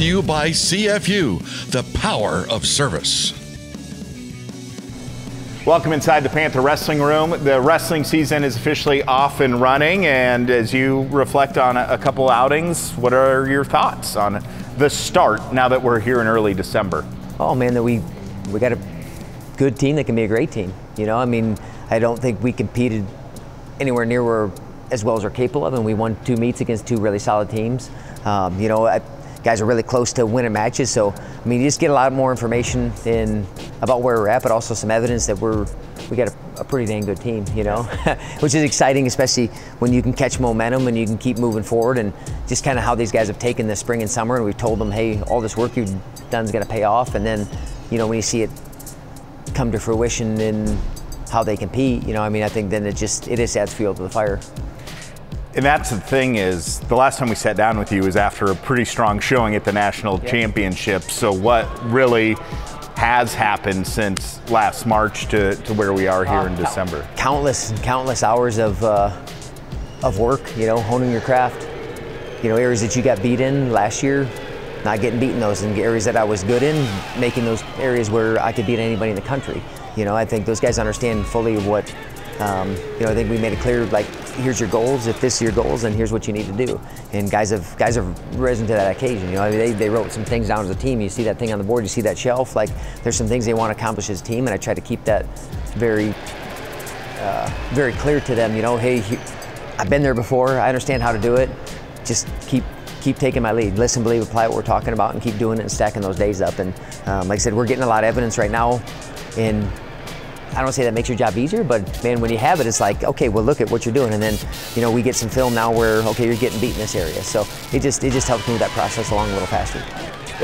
to you by CFU, the power of service. Welcome inside the Panther wrestling room. The wrestling season is officially off and running, and as you reflect on a couple outings, what are your thoughts on the start now that we're here in early December? Oh man, that we got a good team that can be a great team. You know, I mean, I don't think we competed anywhere near where as well as we're capable of, and we won 2 meets against 2 really solid teams. You know, guys are really close to winning matches, so I mean, you just get a lot more information about where we're at, but also some evidence that we got a pretty dang good team, you know, which is exciting, especially when you can catch momentum and you can keep moving forward, and just kind of how these guys have taken the spring and summer, and we've told them, hey, all this work you've done is going to pay off, and then, you know, when you see it come to fruition in how they compete, you know, I mean, I think then it just adds fuel to the fire. And that's the thing, is the last time we sat down with you was after a pretty strong showing at the national championship. So what really has happened since last March to where we are here in December? Countless hours of work, you know, honing your craft. You know, areas that you got beat in last year, not getting beaten those, and areas that I was good in, making those areas where I could beat anybody in the country. You know, I think those guys understand fully what, you know, I think we made it clear, like, here's your goals. If this is your goals, then here's what you need to do. And guys have risen to that occasion. You know, I mean, they wrote some things down as a team. You see that thing on the board, you see that shelf. Like, there's some things they want to accomplish as a team, and I try to keep that very clear to them. You know, hey, I've been there before. I understand how to do it. Just keep taking my lead. Listen, believe, apply what we're talking about, and keep doing it and stacking those days up. And like I said, we're getting a lot of evidence right now, and I don't say that makes your job easier, but man, when you have it, it's like, okay, well, look at what you're doing. And then, you know, we get some film now where, okay, you're getting beat in this area. So it just helps move that process along a little faster.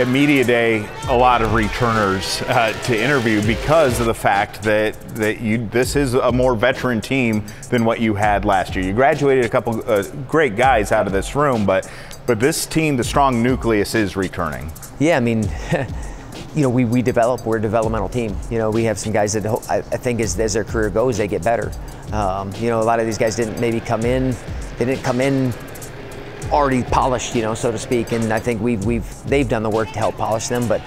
At Media Day, a lot of returners to interview because of the fact that this is a more veteran team than what you had last year. You graduated a couple great guys out of this room, but this team, the strong nucleus, is returning. Yeah, I mean, you know, we're a developmental team. You know, we have some guys that I think as their career goes, they get better. You know, a lot of these guys didn't come in already polished, you know, so to speak. And I think they've done the work to help polish them. But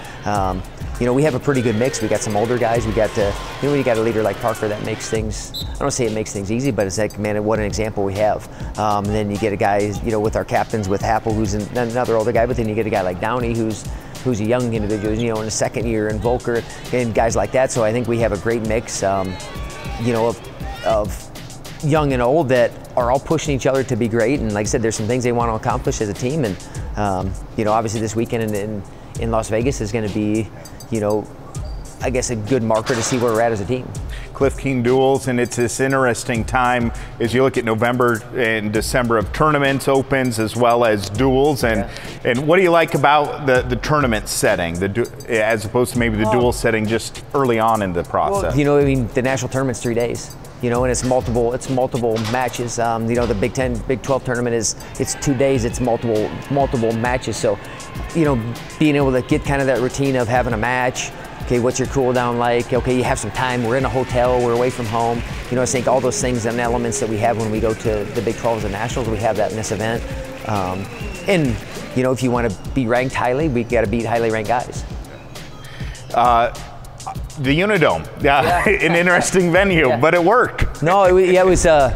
you know, we have a pretty good mix. We got some older guys. We got you know, you got a leader like Parker that makes things. I don't say it makes things easy, but it's like, man, what an example we have. And then you get a guy, you know, with our captains, with Happel, who's another older guy. But then you get a guy like Downey, who's a young individual, you know, in his second year, and Volker and guys like that. So I think we have a great mix, you know, of young and old that are all pushing each other to be great. And like I said, there's some things they want to accomplish as a team. And you know, obviously this weekend in Las Vegas is going to be, you know, I guess a good marker to see where we're at as a team. Cliff King duels, and it's this interesting time as you look at November and December of tournaments, opens, as well as duels. And what do you like about the tournament setting, as opposed to maybe the duel setting just early on in the process? Well, you know, I mean, the national tournament's 3 days. You know, and it's multiple matches. You know, the Big 10, Big 12 tournament it's 2 days. It's multiple matches. So, you know, being able to get kind of that routine of having a match. Okay, what's your cool down like? Okay, you have some time. We're in a hotel. We're away from home. You know, I think all those things and elements that we have when we go to the Big 12s and Nationals, we have that in this event. And you know, if you want to be ranked highly, we got to beat highly ranked guys. The UNI-Dome, an interesting venue, but it worked. No, it was. It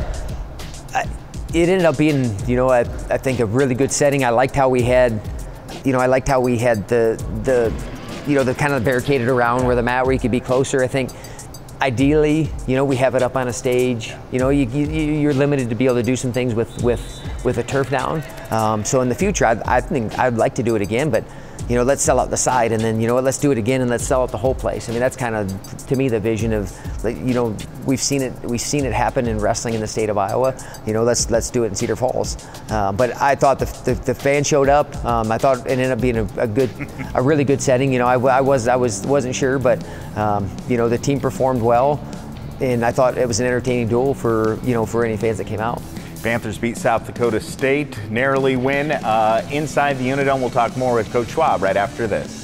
ended up being, you know, I think a really good setting. I liked how we had, you know, the you know, the kind of barricaded around where the mat, where you could be closer. I think ideally, you know, we have it up on a stage. You know, you're limited to be able to do some things with a turf down. So in the future, I think I'd like to do it again, but you know, let's sell out the side, and then, you know what, let's do it again and let's sell out the whole place. I mean, that's kind of, to me, the vision of, you know, we've seen it happen in wrestling in the state of Iowa. You know, let's do it in Cedar Falls. But I thought the fans showed up. I thought it ended up being a really good setting. You know, I wasn't sure, but you know, the team performed well, and I thought it was an entertaining duel for, you know, for any fans that came out. Panthers beat South Dakota State, narrowly win inside the UNI-Dome. We'll talk more with Coach Schwab right after this.